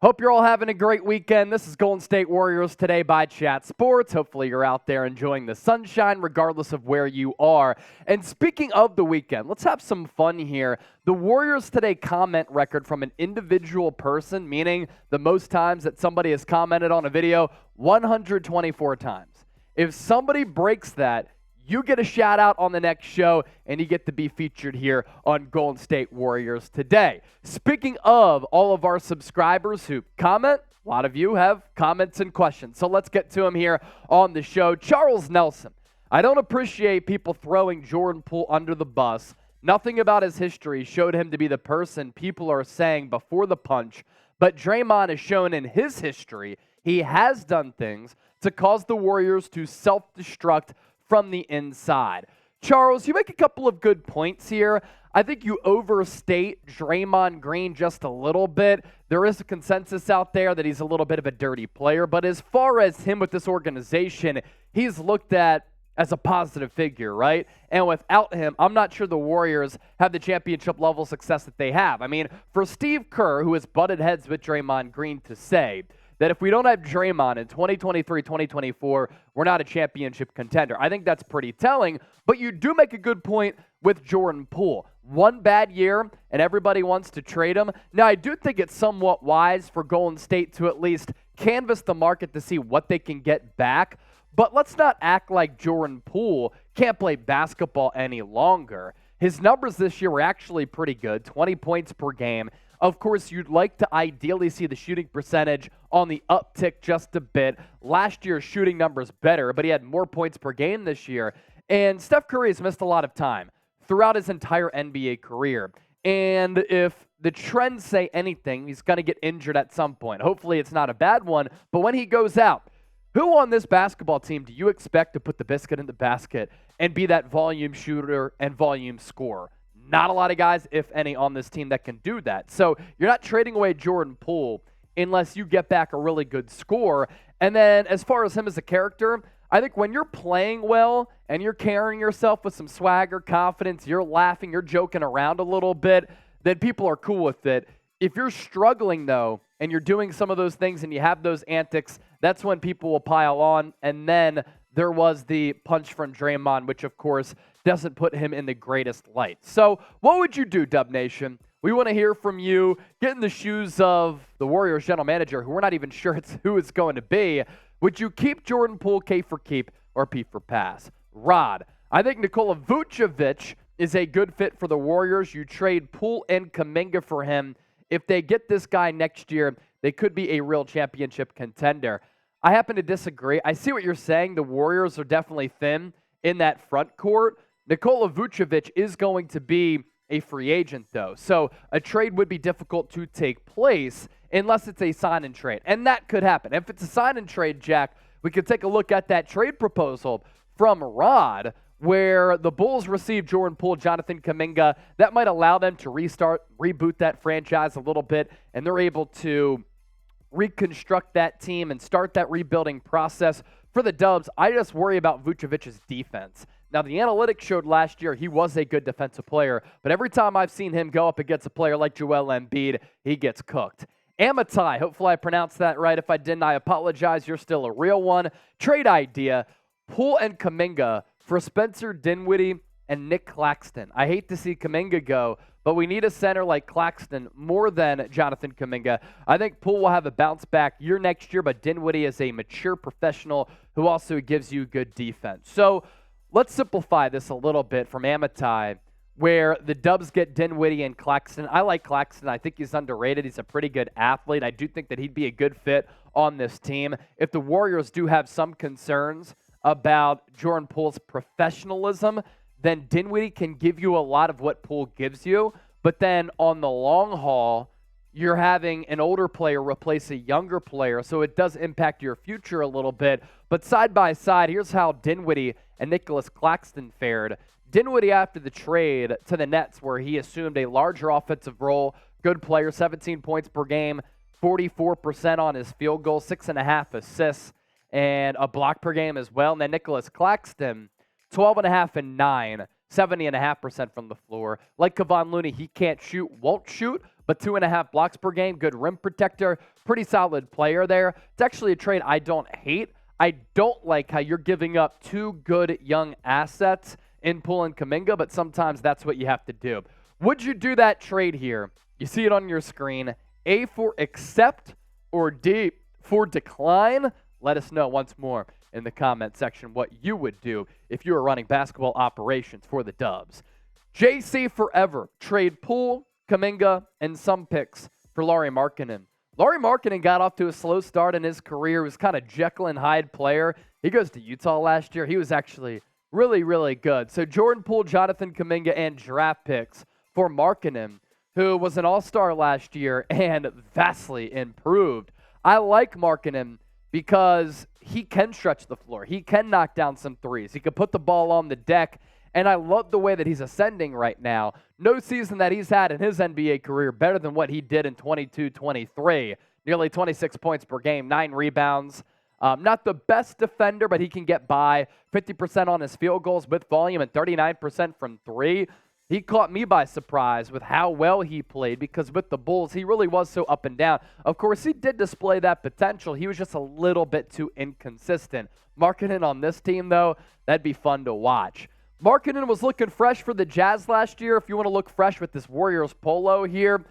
Hope you're all having a great weekend. This is Golden State Warriors Today by Chat Sports. Hopefully you're out there enjoying the sunshine regardless of where you are. And speaking of the weekend, let's have some fun here. The Warriors Today comment record from an individual person, meaning the most times that somebody has commented on a video, 124 times. If somebody breaks that, you get a shout out on the next show, and you get to be featured here on Golden State Warriors Today. Speaking of all of our subscribers who comment, a lot of you have comments and questions. So let's get to them here on the show. Charles Nelson, I don't appreciate people throwing Jordan Poole under the bus. Nothing about his history showed him to be the person people are saying before the punch, but Draymond has shown in his history he has done things to cause the Warriors to self-destruct from the inside. Charles, you make a couple of good points here. I think you overstate Draymond Green just a little bit. There is a consensus out there that he's a little bit of a dirty player, but as far as him with this organization, he's looked at as a positive figure, right? And without him, I'm not sure the Warriors have the championship level success that they have. I mean, for Steve Kerr, who has butted heads with Draymond Green, to say that if we don't have Draymond in 2023, 2024, we're not a championship contender. I think that's pretty telling, but you do make a good point with Jordan Poole. One bad year, and everybody wants to trade him. Now, I do think it's somewhat wise for Golden State to at least canvass the market to see what they can get back, but let's not act like Jordan Poole can't play basketball any longer. His numbers this year were actually pretty good, 20 points per game. Of course, you'd like to ideally see the shooting percentage on the uptick just a bit. Last year's shooting numbers better, but he had more points per game this year. And Steph Curry has missed a lot of time throughout his entire NBA career. And if the trends say anything, he's going to get injured at some point. Hopefully it's not a bad one, but when he goes out, who on this basketball team do you expect to put the biscuit in the basket and be that volume shooter and volume scorer? Not a lot of guys, if any, on this team that can do that. So you're not trading away Jordan Poole unless you get back a really good score. And then as far as him as a character, I think when you're playing well and you're carrying yourself with some swagger, confidence, you're laughing, you're joking around a little bit, then people are cool with it. If you're struggling, though, and you're doing some of those things and you have those antics, that's when people will pile on. And then there was the punch from Draymond, which, of course, doesn't put him in the greatest light. So what would you do, Dub Nation? We want to hear from you. Get in the shoes of the Warriors general manager, who we're not even sure who it's going to be. Would you keep Jordan Poole K for keep or P for pass? Rod, I think Nikola Vucevic is a good fit for the Warriors. You trade Poole and Kuminga for him. If they get this guy next year, they could be a real championship contender. I happen to disagree. I see what you're saying. The Warriors are definitely thin in that front court. Nikola Vucevic is going to be a free agent, though. So a trade would be difficult to take place unless it's a sign and trade. And that could happen. If it's a sign and trade, Jack, we could take a look at that trade proposal from Rod, where the Bulls received Jordan Poole, Jonathan Kuminga. That might allow them to reboot that franchise a little bit, and they're able to reconstruct that team and start that rebuilding process. For the Dubs, I just worry about Vucevic's defense. Now, the analytics showed last year he was a good defensive player, but every time I've seen him go up against a player like Joel Embiid, he gets cooked. Amitai, hopefully I pronounced that right. If I didn't, I apologize. You're still a real one. Trade idea, Poole and Kuminga for Spencer Dinwiddie and Nick Claxton. I hate to see Kuminga go, but we need a center like Claxton more than Jonathan Kuminga. I think Poole will have a bounce-back year next year, but Dinwiddie is a mature professional who also gives you good defense. So let's simplify this a little bit from Amitai, where the Dubs get Dinwiddie and Claxton. I like Claxton. I think he's underrated. He's a pretty good athlete. I do think that he'd be a good fit on this team. If the Warriors do have some concerns about Jordan Poole's professionalism, then Dinwiddie can give you a lot of what Poole gives you. But then on the long haul, you're having an older player replace a younger player, so it does impact your future a little bit. But side by side, here's how Dinwiddie and Nicholas Claxton fared. Dinwiddie, after the trade to the Nets, where he assumed a larger offensive role, good player, 17 points per game, 44% on his field goal, 6.5 assists, and a block per game as well. And then Nicholas Claxton, 12.5 and 9, 70.5% from the floor. Like Kevon Looney, he can't shoot, won't shoot, but 2.5 blocks per game, good rim protector, pretty solid player there. It's actually a trade I don't hate. I don't like how you're giving up two good young assets in Poole and Kuminga, but sometimes that's what you have to do. Would you do that trade here? You see it on your screen. A for accept or D for decline? Let us know once more in the comment section what you would do if you were running basketball operations for the Dubs. JC forever. Trade Poole, Kuminga, and some picks for Lauri Markkanen. Lauri Markkanen got off to a slow start in his career. He was kind of Jekyll and Hyde player. He goes to Utah last year. He was actually really, really good. So Jordan Poole, Jonathan Kuminga, and draft picks for Markkanen, who was an all-star last year and vastly improved. I like Markkanen because he can stretch the floor. He can knock down some threes. He can put the ball on the deck, and I love the way that he's ascending right now. No season that he's had in his NBA career better than what he did in 22-23. Nearly 26 points per game, 9 rebounds. Not the best defender, but he can get by. 50% on his field goals with volume and 39% from 3. He caught me by surprise with how well he played because with the Bulls, he really was so up and down. Of course, he did display that potential. He was just a little bit too inconsistent. Markkanen on this team, though, that'd be fun to watch. Markkanen was looking fresh for the Jazz last year. If you want to look fresh with this Warriors polo here,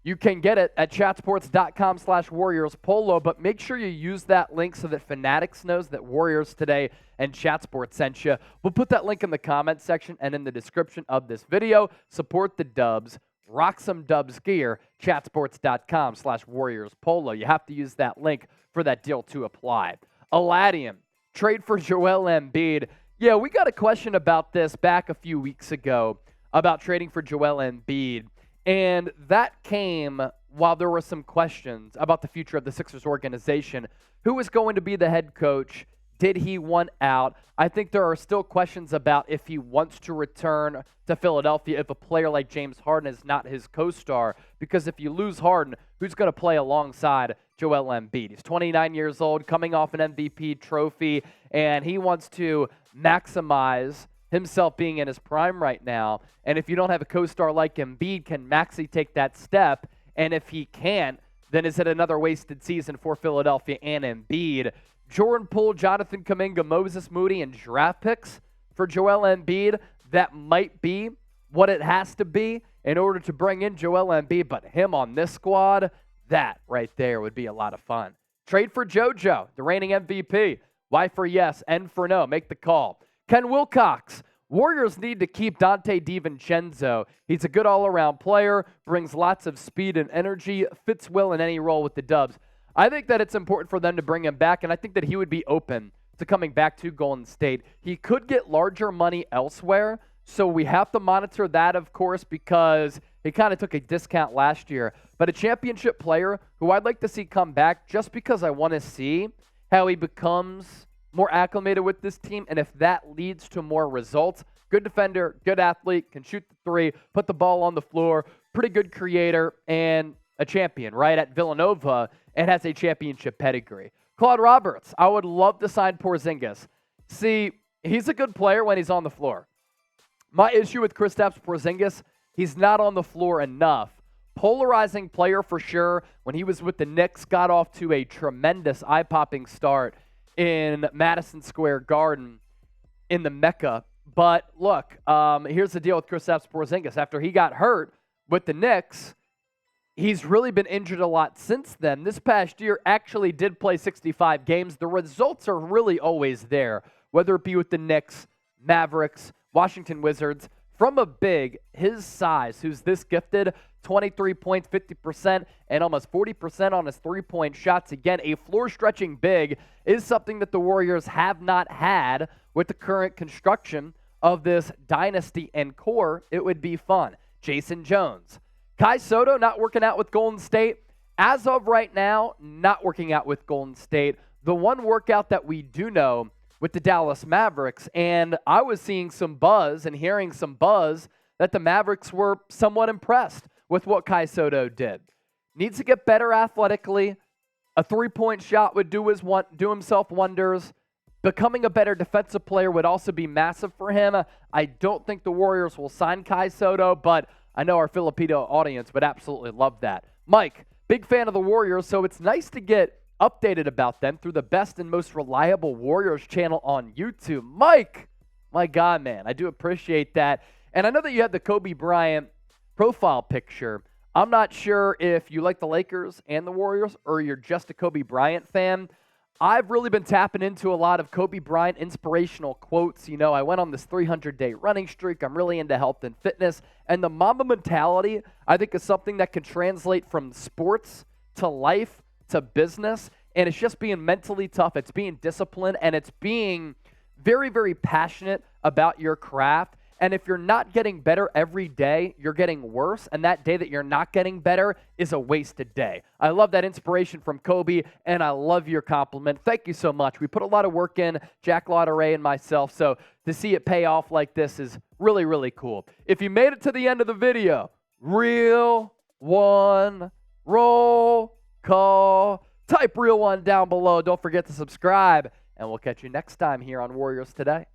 you can get it at chatsports.com/Warriors polo, but make sure you use that link so that Fanatics knows that Warriors Today and Chatsports sent you. We'll put that link in the comments section and in the description of this video. Support the Dubs. Rock some Dubs gear. Chatsports.com/Warriors polo. You have to use that link for that deal to apply. Aladian, trade for Joel Embiid. Yeah, we got a question about this back a few weeks ago about trading for Joel Embiid. And that came while there were some questions about the future of the Sixers organization. Who was going to be the head coach? Did he want out? I think there are still questions about if he wants to return to Philadelphia if a player like James Harden is not his co-star. Because if you lose Harden, who's going to play alongside Joel Embiid? He's 29 years old, coming off an MVP trophy, and he wants to maximize himself being in his prime right now. And if you don't have a co-star like Embiid, can Maxey take that step? And if he can't, then is it another wasted season for Philadelphia and Embiid? Jordan Poole, Jonathan Kuminga, Moses Moody, and draft picks for Joel Embiid. That might be what it has to be in order to bring in Joel Embiid. But him on this squad, that right there would be a lot of fun. Trade for JoJo, the reigning MVP. Y for yes, N for no. Make the call. Ken Wilcox. Warriors need to keep Donte DiVincenzo. He's a good all-around player, brings lots of speed and energy, fits well in any role with the Dubs. I think that it's important for them to bring him back, and I think that he would be open to coming back to Golden State. He could get larger money elsewhere, so we have to monitor that, of course, because he kind of took a discount last year. But a championship player who I'd like to see come back just because I want to see how he becomes more acclimated with this team, and if that leads to more results. Good defender, good athlete, can shoot the three, put the ball on the floor, pretty good creator, and a champion, right, at Villanova, and has a championship pedigree. Claude Roberts, I would love to sign Porzingis. See, he's a good player when he's on the floor. My issue with Kristaps Porzingis, he's not on the floor enough. Polarizing player for sure. When he was with the Knicks, got off to a tremendous eye-popping start in Madison Square Garden in the Mecca. But look, here's the deal with Kristaps Porzingis. After he got hurt with the Knicks, he's really been injured a lot since then. This past year actually did play 65 games. The results are really always there, whether it be with the Knicks, Mavericks, Washington Wizards. From a big, his size, who's this gifted, 23 points, 50%, and almost 40% on his three-point shots. Again, a floor-stretching big is something that the Warriors have not had with the current construction of this dynasty and core. It would be fun. Jason Jones. Kai Soto not working out with Golden State. As of right now, not working out with Golden State. The one workout that we do know with the Dallas Mavericks, and I was seeing some buzz and hearing some buzz that the Mavericks were somewhat impressed with what Kai Soto did. Needs to get better athletically. A three-point shot would do himself wonders. Becoming a better defensive player would also be massive for him. I don't think the Warriors will sign Kai Soto, but I know our Filipino audience would absolutely love that. Mike, big fan of the Warriors, so it's nice to get updated about them through the best and most reliable Warriors channel on YouTube. Mike, my God, man, I do appreciate that. And I know that you had the Kobe Bryant profile picture. I'm not sure if you like the Lakers and the Warriors or you're just a Kobe Bryant fan. I've really been tapping into a lot of Kobe Bryant inspirational quotes. You know, I went on this 300-day running streak. I'm really into health and fitness. And the Mamba mentality, I think, is something that can translate from sports to life to business. And it's just being mentally tough. It's being disciplined. And it's being very, very passionate about your craft. And if you're not getting better every day, you're getting worse. And that day that you're not getting better is a wasted day. I love that inspiration from Kobe, and I love your compliment. Thank you so much. We put a lot of work in, Jack Lauderay and myself, so to see it pay off like this is really, really cool. If you made it to the end of the video, real one, roll call. Type real one down below. Don't forget to subscribe, and we'll catch you next time here on Warriors Today.